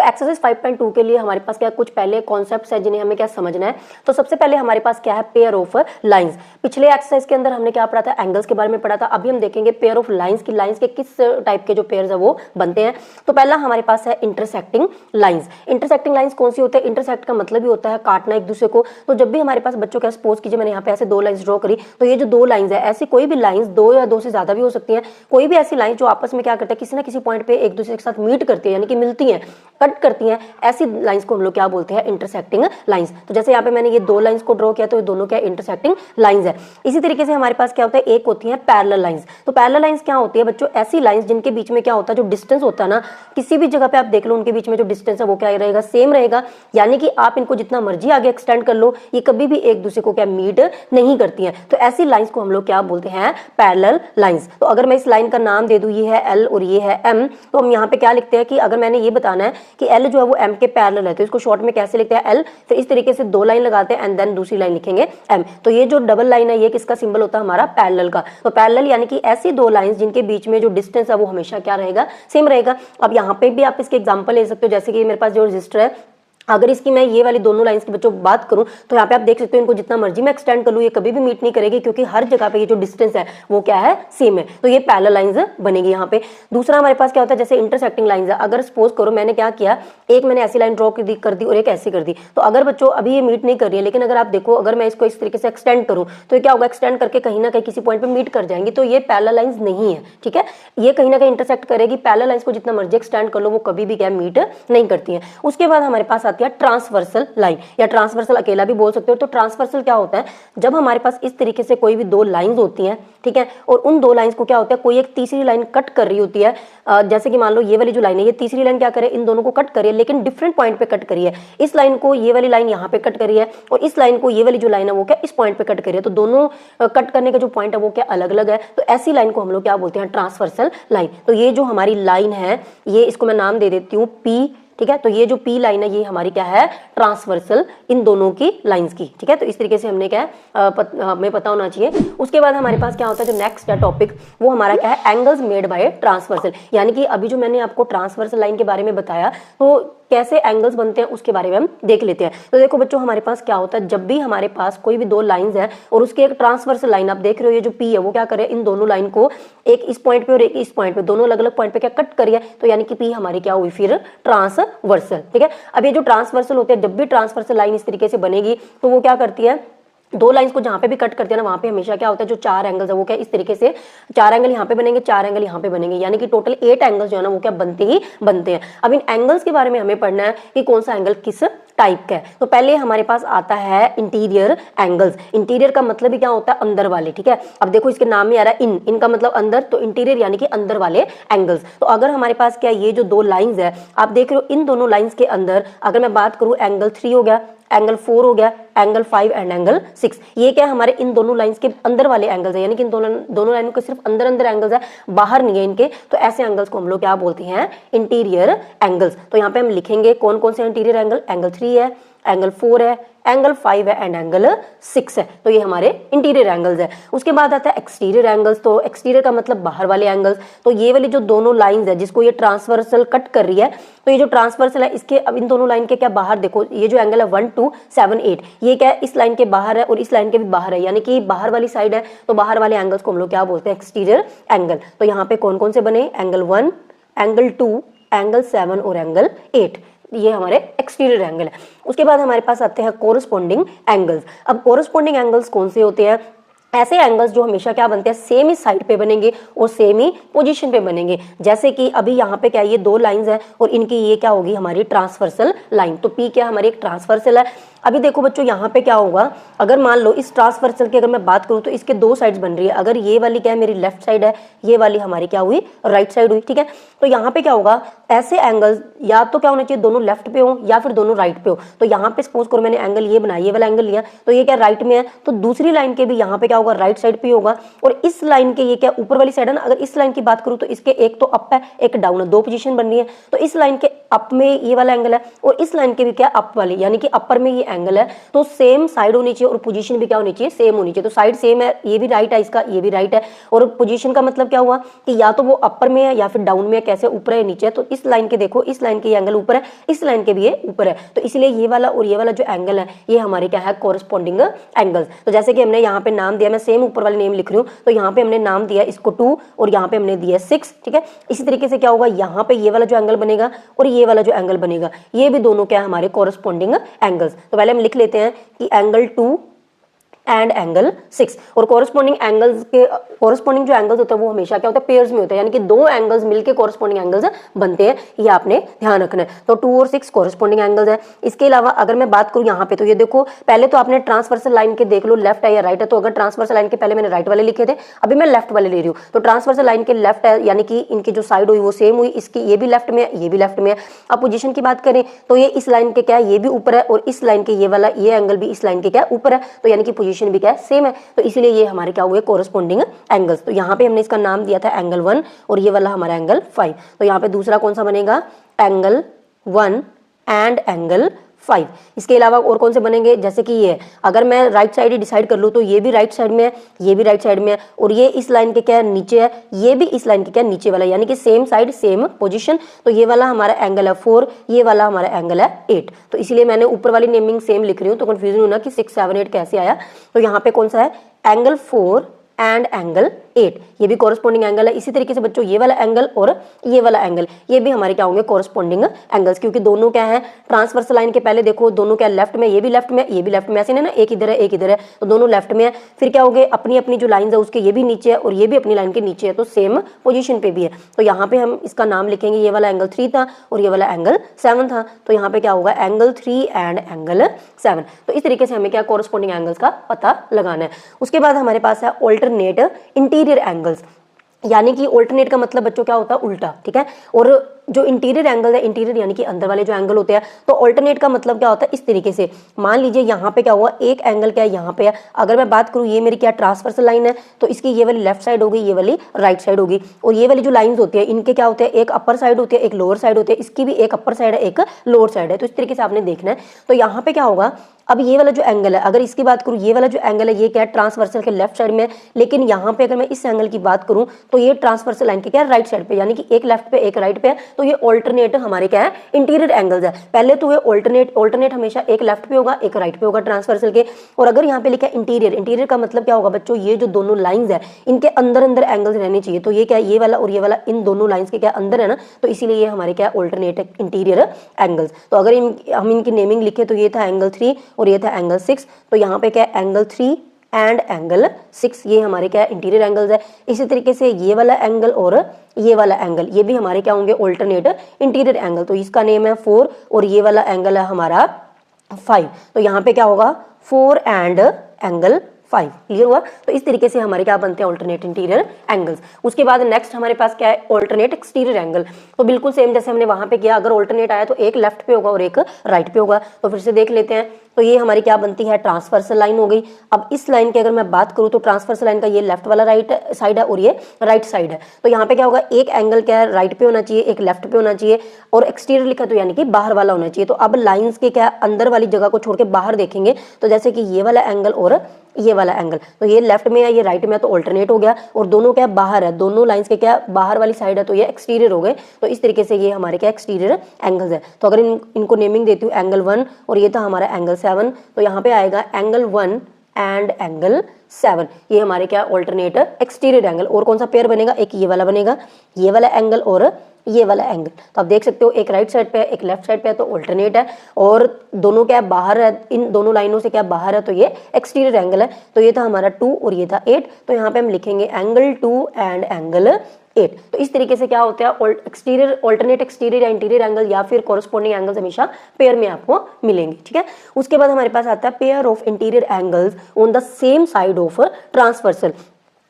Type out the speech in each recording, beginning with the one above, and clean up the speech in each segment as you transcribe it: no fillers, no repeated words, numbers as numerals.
Exercise 5.2 के लिए हमारे पास क्या कुछ पहले कॉन्सेप्ट्स है जिन्हें हमें क्या समझना है। तो सबसे पहले हमारे पास क्या है, पेयर ऑफ लाइंस। पिछले एक्सरसाइज के अंदर हमने क्या पढ़ा था, एंगल्स के बारे में पढ़ा था। अभी हम देखेंगे पेयर ऑफ लाइंस की, लाइंस के किस टाइप के जो पेयर्स है वो बनते हैं। तो पहला हमारे पास है इंटरसेक्टिंग लाइंस। इंटरसेक्टिंग लाइंस कौन सी होते हैं, इंटरसेक्ट का मतलब ही होता है काटना एक दूसरे को। तो जब भी हमारे पास बच्चों का सपोज कीजिए मैंने यहाँ पे ऐसे दो लाइंस ड्रॉ करी, तो ये जो दो लाइंस है, ऐसी कोई भी लाइंस, दो या दो से ज्यादा भी हो सकती हैं, कोई भी ऐसी लाइन जो आपस में क्या करते हैं, किसी ना किसी पॉइंट पे एक दूसरे के साथ मीट करती है, यानी कि मिलती हैं, कट करती हैं, ऐसी लाइंस को हम लोग क्या बोलते हैं, इंटरसेक्टिंग लाइंस। तो जैसे यहाँ पे मैंने ये दो लाइंस को ड्रॉ किया, तो ये दोनों क्या इंटरसेक्टिंग लाइंस है। इसी तरीके से हमारे पास क्या होता है, एक होती है पैरेलल लाइंस। तो पैरेलल लाइंस क्या होती है बच्चों, ऐसी लाइंस जिनके बीच में क्या होता है, जो डिस्टेंस होता है ना, किसी भी जगह पे आप देख लो उनके बीच में जो डिस्टेंस है वो क्या रहेगा, सेम रहेगा। यानी कि आप इनको जितना मर्जी आगे एक्सटेंड कर लो, ये कभी भी एक दूसरे को क्या मीट नहीं करती हैं। तो ऐसी लाइंस को हम लोग क्या बोलते हैं, पैरेलल लाइंस। तो अगर मैं इस लाइन का नाम दे दूं, ये है एल और ये है एम, तो हम यहाँ पे क्या लिखते हैं कि अगर मैंने ये बताना है कि एल जो है वो एम के पैरेलल है, तो इसको शॉर्ट में कैसे लिखते हैं, एल। फिर इस तरीके से दो लाइन लगाते हैं एंड देन दूसरी लाइन लिखेंगे एम। तो ये जो डबल लाइन है, ये किसका सिंबल होता है, हमारा पैरेलल का। तो पैरेलल यानी कि ऐसी दो लाइंस जिनके बीच में जो डिस्टेंस है वो हमेशा क्या रहेगा, सेम रहेगा। अब यहाँ पे भी आप इसके एग्जांपल ले सकते हो, जैसे कि मेरे पास जो रजिस्टर है, अगर इसकी मैं ये वाली दोनों लाइंस की बच्चों बात करूं, तो यहाँ पे आप देख सकते हो इनको जितना मर्जी मैं एक्सटेंड कर लूं, ये कभी भी मीट नहीं करेगी, क्योंकि हर जगह पे ये जो डिस्टेंस है वो क्या है, सेम है। तो ये पैरेलल लाइंस बनेगी यहाँ पे। दूसरा हमारे पास क्या होता है, जैसे इंटरसेक्टिंग लाइंस है। अगर सपोज करो मैंने क्या किया, एक मैंने ऐसी लाइन ड्रॉ कर दी और एक ऐसी कर दी, तो अगर बच्चों अभी ये मीट नहीं कर रही है, लेकिन अगर आप देखो अगर मैं इसको इस तरीके से एक्सटेंड करूं, तो ये क्या होगा, एक्सटेंड करके कहीं ना कहीं किसी पॉइंट पे मीट कर जाएंगी। तो ये पैरेलल लाइंस नहीं है, ठीक है। ये कहीं ना कहीं इंटरसेक्ट करेगी, पैरेलल लाइंस को जितना मर्जी एक्सटेंड कर लो वो कभी भी क्या मीट नहीं करती है। उसके बाद हमारे पास आती है ट्रांसवर्सल लाइन, या ट्रांसवर्सल अकेला भी बोल सकते हो। तो ट्रांसवर्सल क्या होता है, जब हमारे पास इस तरीके से कोई भी दो लाइंस होती हैं, ठीक है, और उन दो लाइंस को क्या होता है, कोई एक तीसरी लाइन कट कर रही होती है। जैसे कि मान लो ये वाली जो लाइन है, ये तीसरी लाइन क्या करे, इन दोनों को कट करिए, लेकिन डिफरेंट पॉइंट पे कट करिए। इस लाइन को ये वाली लाइन यहाँ पे कट करी है, और इस लाइन को ये वाली जो लाइन है वो क्या इस पॉइंट पे कट करी है। तो दोनों कट करने का जो पॉइंट है वो क्या अलग अलग है। तो ऐसी लाइन को हम लोग क्या बोलते हैं, ट्रांसवर्सल लाइन। तो ये जो हमारी लाइन है, ये इसको मैं नाम दे देती हूँ पी, ठीक है। तो ये जो पी लाइन है ये हमारी क्या है, ट्रांसवर्सल इन दोनों की लाइंस की, ठीक है। तो इस तरीके से हमने क्या है हमें पता होना चाहिए। उसके बाद हमारे पास क्या होता है, जो नेक्स्ट है टॉपिक, वो हमारा क्या है, एंगल्स मेड बाय ट्रांसवर्सल। यानी कि अभी जो मैंने आपको ट्रांसवर्सल लाइन के बारे में बताया, तो कैसे एंगल्स बनते हैं उसके बारे में हम देख लेते हैं। तो देखो बच्चों हमारे पास क्या होता है, जब भी हमारे पास कोई भी दो लाइंस है और उसके एक ट्रांसवर्सल लाइन आप देख रहे हो, ये जो पी है वो क्या करे, इन दोनों लाइन को एक इस पॉइंट पे और एक इस पॉइंट पे, दोनों अलग अलग पॉइंट पे क्या कट करिए। तो यानी कि पी हमारी क्या हुई फिर ट्रांसवर्सल, ठीक है। अब ये जो ट्रांसवर्सल होते हैं, जब भी ट्रांसवर्सल लाइन इस तरीके से बनेगी तो वो क्या करती है, दो लाइंस को जहां पे भी कट करते हैं ना, वहां पे हमेशा क्या होता है, जो चार एंगल्स है वो क्या इस तरीके से, चार एंगल यहाँ पे बनेंगे, चार एंगल यहाँ पे बनेंगे, यानी कि टोटल 8 एंगल्स जो है ना वो क्या बनते ही बनते हैं। अब इन एंगल्स के बारे में हमें पढ़ना है कि कौन सा एंगल किस टाइप का है। तो पहले हमारे पास आता है इंटीरियर एंगल्स। इंटीरियर का मतलब ही क्या होता है, अंदर वाले, ठीक है। अब देखो इसके नाम में आ रहा है इन, इनका मतलब अंदर, तो इंटीरियर यानी कि अंदर वाले एंगल्स। तो अगर हमारे पास क्या, ये जो दो लाइंस है आप देख रहे हो, इन दोनों लाइंस के अंदर अगर मैं बात करूं, एंगल 3 हो गया, एंगल 4 हो गया, एंगल 5 एंड एंगल 6, ये क्या हमारे इन दोनों लाइंस के अंदर वाले एंगल्स है, यानी कि इन दोनों लाइनों के सिर्फ अंदर अंदर एंगल्स है, बाहर नहीं है इनके। तो ऐसे एंगल्स को हम लोग क्या बोलते हैं, इंटीरियर एंगल्स। तो यहाँ पे हम लिखेंगे कौन कौन से इंटीरियर एंगल, एंगल 3 है, एंगल 4 है, एंगल 5 है एंड एंगल 6 है। तो ये हमारे इंटीरियर एंगल्स है। उसके बाद आता है एक्सटीरियर एंगल्स। तो एक्सटीरियर का मतलब बाहर वाले एंगल्स। तो ये वाली जो दोनों लाइंस है जिसको ये ट्रांसवर्सल कट कर रही है, तो ये जो ट्रांसवर्सल है इसके, अब इन दोनों लाइन के क्या बाहर देखो, ये जो एंगल है 1 2 7 8, ये क्या है इस लाइन के बाहर है और इस लाइन के भी बाहर है, यानी कि बाहर वाली साइड है। तो बाहर वाले एंगल्स को हम लोग क्या बोलते हैं, एक्सटीरियर एंगल। तो यहाँ पे कौन कौन से बने, एंगल 1, एंगल 2, एंगल 7 और एंगल 8, ये हमारे एक्सटीरियर एंगल है। उसके बाद हमारे पास आते हैं कोरस्पॉन्डिंग एंगल्स। अब कोरस्पॉन्डिंग एंगल्स कौन से होते हैं, ऐसे एंगल्स जो हमेशा क्या बनते हैं, सेम ही साइड पे बनेंगे और सेम ही पोजीशन पे बनेंगे। जैसे कि अभी यहाँ पे क्या, ये दो लाइंस है और इनकी ये क्या होगी, हमारी ट्रांसवर्सल लाइन। तो पी क्या हमारी एक ट्रांसवर्सल है। अभी देखो बच्चों यहाँ पे क्या होगा, अगर मान लो इस ट्रांसवर्सल की अगर मैं बात करूँ तो इसके दो साइड्स बन रही है। अगर ये वाली क्या है मेरी लेफ्ट साइड है, ये वाली हमारी क्या हुई, राइट साइड हुई, ठीक है। तो यहाँ पे क्या होगा, ऐसे एंगल्स या तो क्या होना चाहिए, दोनों लेफ्ट पे हो या फिर दोनों राइट पे हो। तो यहाँ पे सपोज करो मैंने एंगल ये बनाया, ये वाला एंगल लिया, तो ये क्या राइट में है, तो दूसरी लाइन के भी यहाँ पे क्या क्या होगा, राइट साइड पे होगा। और इस लाइन के ये क्या ऊपर वाली साइड है ना, अगर इस लाइन की बात करूं तो इसके एक तो अप है एक डाउन है, दो पोजीशन बन रही है। तो इस लाइन के अप में ये वाला एंगल है और इस लाइन के भी क्या अप वाली, यानी कि अपर में ये एंगल है, तो सेम साइड होनी चाहिए और पोजीशन भी क्या होनी चाहिए, सेम होनी चाहिए। तो साइड सेम है, ये भी राइट है इसका, ये भी राइट है। और पोजीशन का मतलब क्या हुआ कि या तो वो अपर में है या फिर डाउन में है, कैसे ऊपर है नीचे है। तो इस लाइन के देखो, इस लाइन के एंगल ऊपर है, इस लाइन के भी ये ऊपर है, तो इसलिए ये वाला और ये वाला जो एंगल है ये हमारे क्या है, कोरस्पॉन्डिंग एंगल्स। तो जैसे कि हमने यहाँ पे नाम दिया, मैं सेम ऊपर वाले नेम लिख रही हूँ, तो यहाँ पे हमने नाम दिया इसको 2 और यहाँ पे हमने दिया 6, ठीक है। इसी तरीके से क्या होगा, यहाँ पे ये वाला जो एंगल बनेगा और ये वाला जो एंगल बनेगा, ये भी दोनों क्या है, हमारे कोरस्पॉन्डिंग एंगल्स। तो पहले हम लिख लेते हैं कि एंगल 2 एंड एंगल 6। और कोरस्पॉन्डिंग एंगल्स के कोरस्पॉन्डिंग जो एंगल्स होते हैं वो हमेशा क्या होता है, पेयर्स में होता है, यानी कि दो एंगल्स मिलके कोरस्पॉन्डिंग एंगल्स बनते हैं, ये आपने ध्यान रखना है। तो 2 और 6 कोरस्पॉन्डिंग एंगल्स है। इसके अलावा अगर मैं बात करूं यहाँ पे, तो ये देखो पहले तो आपने ट्रांसवर्सल लाइन के देख लो लेफ्ट है या राइट है। तो अगर ट्रांसवर्सल लाइन के पहले मैंने राइट वाले लिखे थे, अभी मैं लेफ्ट वाले ले रही हूँ। तो ट्रांसवर्सल लाइन के लेफ्ट है, यानी कि इनकी जो साइड हुई वो सेम हुई, इसकी ये भी लेफ्ट में है, ये भी लेफ्ट में है। अब पोजीशन की बात करें तो ये इस लाइन के क्या है, ये भी ऊपर है, और इस लाइन के ये वाला ये एंगल भी इस लाइन के क्या ऊपर है, तो यानी कि पोजीशन भी क्या है, सेम है। तो इसलिए ये हमारे क्या हुए, कोरस्पॉन्डिंग एंगल्स। तो यहाँ पे हमने इसका नाम दिया था एंगल 1 और ये वाला हमारा एंगल 5। तो यहाँ पे दूसरा कौन सा बनेगा, एंगल 1 एंड एंगल 5। इसके अलावा और कौन से बनेंगे, जैसे कि ये अगर मैं राइट साइड ही डिसाइड कर लूँ तो ये भी राइट साइड में है, ये भी राइट साइड में है, और ये इस लाइन के क्या है, नीचे है, ये भी इस लाइन के क्या नीचे वाला है, यानी कि सेम साइड सेम पोजीशन। तो ये वाला हमारा एंगल है 4, ये वाला हमारा एंगल है 8। तो इसलिए मैंने ऊपर वाली नेमिंग सेम लिख रही हूँ, तो कंफ्यूजन होना कि 6, 7, 8 कैसे आया। तो यहाँ पे कौन सा है, एंगल 4 एंड एंगल 8, ये भी कोरस्पॉन्डिंग एंगल है। इसी तरीके से बच्चों ये वाला एंगल और ये वाला एंगल, ये भी हमारे क्या होंगे, कोरस्पॉन्डिंग एंगल्स, क्योंकि दोनों क्या है, ट्रांसवर्सल लाइन के पहले देखो दोनों क्या लेफ्ट में, ये भी लेफ्ट में, ये भी लेफ्ट में, ऐसे नहीं ना एक इधर है एक इधर है, तो दोनों लेफ्ट में है। फिर क्या हो गए, अपनी अपनी जो लाइन है उसके ये भी नीचे है और ये भी अपनी लाइन के नीचे है, तो सेम पोजीशन पे भी है। तो यहाँ पे हम इसका नाम लिखेंगे, ये वाला एंगल 3 था और ये वाला एंगल 7 था। तो यहाँ पे क्या होगा, एंगल 3 एंड एंगल 7। तो इस तरीके से हमें क्या, कोरस्पॉन्डिंग एंगल्स का पता लगाना है। उसके बाद हमारे पास है ऑल्टरनेट इंटीरियर एंगल्स, यानी कि ऑल्टरनेट का मतलब बच्चों क्या होता है, उल्टा, ठीक है। और जो इंटीरियर एंगल है, इंटीरियर यानी कि अंदर वाले जो एंगल होते हैं, तो ऑल्टरनेट का मतलब क्या होता है, इस तरीके से मान लीजिए यहाँ पे क्या हुआ, एक एंगल क्या है यहाँ पे है। अगर मैं बात करूँ, ये मेरी क्या ट्रांसवर्सल लाइन है, तो इसकी ये वाली लेफ्ट साइड होगी, ये वाली राइट साइड होगी। और ये वाली जो लाइंस होती है इनके क्या होते हैं, एक अपर साइड होती है एक लोअर साइड होती है, इसकी भी एक अपर साइड है एक लोअर साइड है। तो इस तरीके से आपने देखना है। तो यहाँ पे क्या होगा, अब ये वाला जो एंगल है, अगर इसकी बात करूँ, ये वाला जो एंगल है ये क्या है, ट्रांसवर्सल के लेफ्ट साइड में है। लेकिन यहाँ पे अगर मैं इस एंगल की बात करूँ तो ये ट्रांसवर्सल लाइन के क्या राइट साइड पे, यानी कि एक लेफ्ट पे एक राइट पे है। तो ये ऑल्टरनेट हमारे क्या है, इंटीरियर एंगल्स है। पहले तो ये ऑल्टरनेट हमेशा एक लेफ्ट पे होगा एक राइट पे होगा ट्रांसवर्सल के। और अगर यहाँ पे लिखा है इंटीरियर, इंटीरियर का मतलब क्या होगा बच्चों, ये जो दोनों लाइंस है इनके अंदर अंदर एंगल्स रहने चाहिए। तो ये क्या है, ये वाला और ये वाला इन दोनों लाइंस के क्या अंदर है ना, तो इसीलिए ये हमारे क्या ऑल्टरनेट इंटीरियर एंगल्स। तो अगर हम इनकी नेमिंग लिखे तो ये था एंगल 3 और ये था एंगल 6। तो यहाँ पे क्या है, एंगल 3 एंड एंगल 6, ये हमारे क्या है, इंटीरियर एंगल्स है। इसी तरीके से ये वाला एंगल और ये वाला एंगल, ये भी हमारे क्या होंगे, ऑल्टरनेट इंटीरियर एंगल। तो इसका नेम है 4 और ये वाला एंगल है हमारा 5। तो यहाँ पे क्या होगा, 4 एंड एंगल 5। क्लियर हुआ। तो इस तरीके से हमारे क्या बनते हैं, ऑल्टरनेट इंटीरियर एंगल्स। उसके बाद नेक्स्ट हमारे पास क्या है, ऑल्टरनेट एक्सटीरियर एंगल। तो बिल्कुल सेम जैसे हमने वहां पे किया, अगर ऑल्टरनेट आया तो एक लेफ्ट पे होगा और एक राइट पे होगा। तो फिर से देख लेते हैं। तो ये हमारी क्या बनती है, ट्रांसवर्सल लाइन हो गई। अब इस लाइन की अगर मैं बात करूं तो ट्रांसवर्सल लाइन का ये लेफ्ट वाला राइट साइड है और ये राइट साइड है। तो यहाँ पे क्या होगा, एक एंगल क्या है, राइट पे होना चाहिए एक लेफ्ट पे होना चाहिए, और एक्सटीरियर लिखा तो यानी कि बाहर वाला होना चाहिए। तो अब लाइंस के क्या अंदर वाली जगह को छोड़ के बाहर देखेंगे, तो जैसे कि ये वाला एंगल और ये वाला एंगल, तो ये लेफ्ट में है ये राइट में है, तो ऑल्टरनेट हो गया। और दोनों क्या बाहर है, दोनों लाइंस के क्या बाहर वाली साइड है, तो ये एक्सटीरियर हो गए। तो इस तरीके से ये हमारे क्या एक्सटीरियर एंगल्स है। तो अगर इनको नेमिंग देती हूँ, एंगल 1 और ये था हमारा एंगल 7, तो यहाँ पे आएगा एंगल 1 एंड एंगल 7, ये हमारे क्या ऑल्टरनेट एक्सटीरियर एंगल। और कौन सा पेयर बनेगा, एक ये वाला बनेगा, ये वाला एंगल और ये वाला एंगल। तो आप देख सकते हो एक राइट साइड पे है एक लेफ्ट साइड पे है, तो ऑल्टरनेट है। और दोनों क्या बाहर है, इन दोनों लाइनों से क्या बाहर है, तो ये एक्सटीरियर एंगल है। तो ये था हमारा 2 और ये था 8। तो यहाँ पे हम लिखेंगे एंगल 2 एंड एंगल 8। तो इस तरीके से क्या होता है, एक्सटीरियर ऑल्टरनेट एक्सटीरियर या इंटीरियर एंगल या फिर कॉरस्पॉन्डिंग एंगल्स हमेशा पेयर में आपको मिलेंगे। ठीक है। उसके बाद हमारे पास आता है pair of interior angles on the same side of transversal.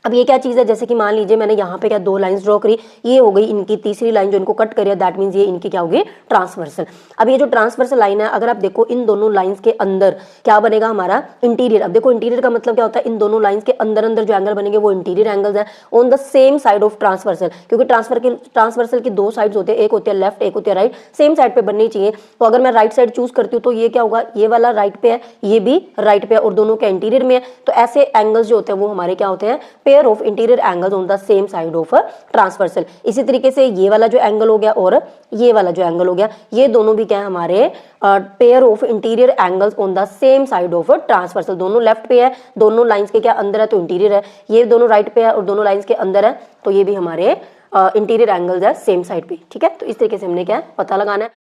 अब ये क्या चीज़ है, जैसे कि मान लीजिए मैंने यहाँ पे क्या दो लाइंस ड्रॉ करी, ये हो गई इनकी तीसरी लाइन जो इनको कट करी है, दैट मीन्स ये इनकी क्या होगी, ट्रांसवर्सल। अब ये जो ट्रांसवर्सल लाइन है, अगर आप देखो इन दोनों लाइंस के अंदर क्या बनेगा हमारा, इंटीरियर। अब देखो इंटीरियर का मतलब क्या होता है, इन दोनों लाइंस के अंदर अंदर जो एंगल बनेंगे वो इंटीरियर एंगल्स है on the same side of transversal, क्योंकि ट्रांसवर्सल की दो साइड्स होते हैं, एक होती है लेफ्ट एक होती है राइट, सेम साइड पे बननी चाहिए। तो अगर मैं राइट साइड चूज करती हूँ तो ये क्या होगा, ये वाला राइट पे है, ये भी राइट पे है और दोनों के इंटीरियर में है। तो ऐसे एंगल्स जो होते हैं वो हमारे क्या होते हैं, pair of interior angles on the same side of transversal. इसी तरीके से ये वाला जो एंगल हो गया और ये वाला जो एंगल हो गया, ये दोनों भी क्या है हमारे pair of interior angles on the same side of transversal. दोनों लेफ्ट पे है, दोनों लाइंस के क्या अंदर है तो इंटीरियर है, ये दोनों राइट पे है और दोनों लाइंस के अंदर है, तो ये भी हमारे इंटीरियर एंगल्स है सेम साइड पे। ठीक है, तो इस तरीके से हमने क्या पता लगाना है।